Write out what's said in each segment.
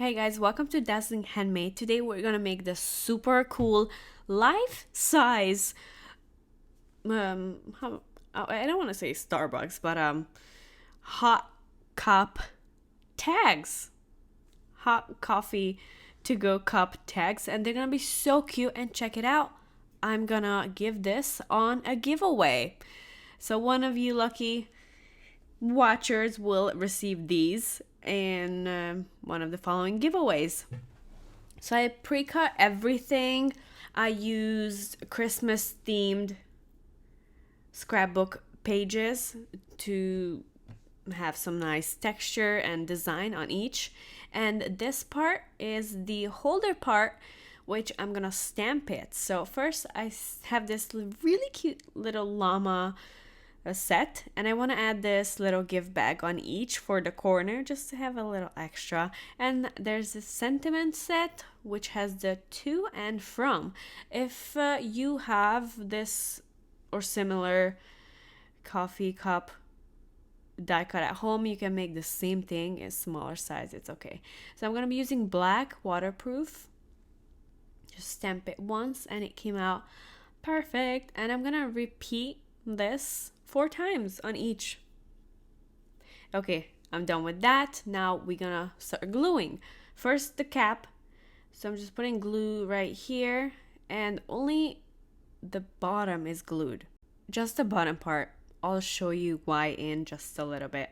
Hey guys, welcome to Dazzling Handmade. Today we're gonna make this super cool life-size I don't want to say Starbucks, but hot cup tags. Hot coffee to go cup tags, and they're gonna be so cute. And check it out. I'm gonna give this on a giveaway. So one of you lucky watchers will receive these in one of the following giveaways. So I pre-cut everything. I used Christmas themed scrapbook pages to have some nice texture and design on each. And this part is the holder part, which I'm gonna stamp it. So first I have this really cute little llama set, and I want to add this little gift bag on each for the corner just to have a little extra. And there's a sentiment set which has the to and from. If you have this or similar coffee cup die cut at home, you can make the same thing in smaller size. It's okay. So I'm going to be using black waterproof. Just stamp it once and it came out perfect. And I'm going to repeat this 4 times on each. Okay, I'm done with that. Now we're gonna start gluing. First the cap. So I'm just putting glue right here, and only the bottom is glued. Just the bottom part. I'll show you why in just a little bit.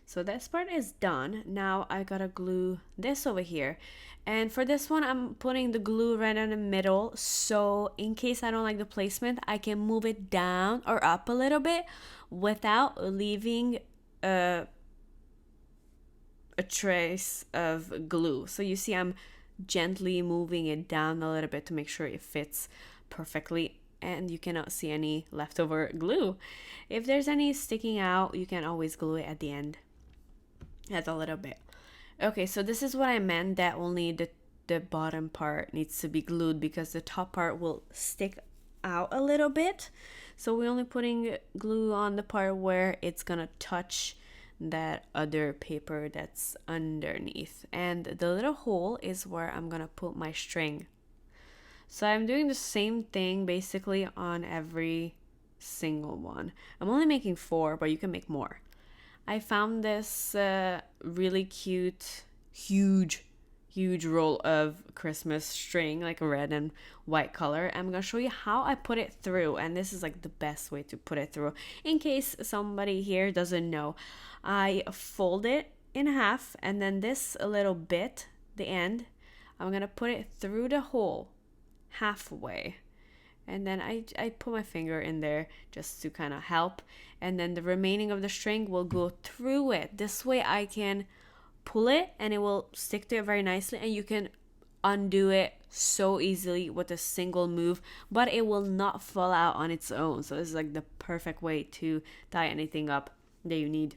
So this part is done. Now I gotta glue this over here. And for this one, I'm putting the glue right in the middle. So in case I don't like the placement, I can move it down or up a little bit without leaving a trace of glue. So you see I'm gently moving it down a little bit to make sure it fits perfectly. And you cannot see any leftover glue. If there's any sticking out, you can always glue it at the end. That's a little bit. Okay, so this is what I meant, that only the bottom part needs to be glued because the top part will stick out a little bit. So we're only putting glue on the part where it's gonna touch that other paper that's underneath. And the little hole is where I'm gonna put my string. So I'm doing the same thing basically on every single one. I'm only making 4, but you can make more. I found this really cute, huge roll of Christmas string, like a red and white color. I'm gonna show you how I put it through, and this is like the best way to put it through in case somebody here doesn't know. I fold it in half, and then this little bit, the end, I'm gonna put it through the hole halfway. And then I put my finger in there just to kind of help. And then the remaining of the string will go through it. This way I can pull it and it will stick to it very nicely. And you can undo it so easily with a single move. But it will not fall out on its own. So this is like the perfect way to tie anything up that you need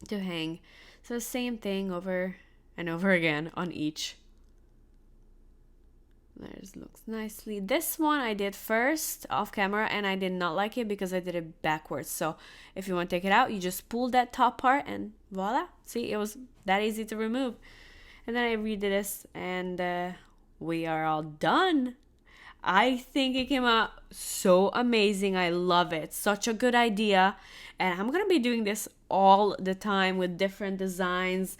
to hang. So same thing over and over again on each. There's looks nicely. This one I did first off camera and I did not like it because I did it backwards. So if you want to take it out, you just pull that top part and voila. See, it was that easy to remove. And then I redid this and we are all done. I think it came out so amazing. I love it. Such a good idea. And I'm going to be doing this all the time with different designs,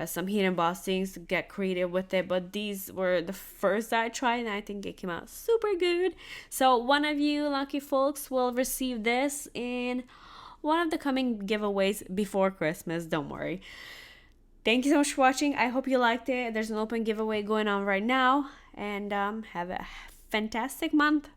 some heat embossings to get creative with it. But these were the first that I tried and I think it came out super good. So one of you lucky folks will receive this in one of the coming giveaways before Christmas. Don't worry. Thank you so much for watching. I hope you liked it. There's an open giveaway going on right now. And have a fantastic month.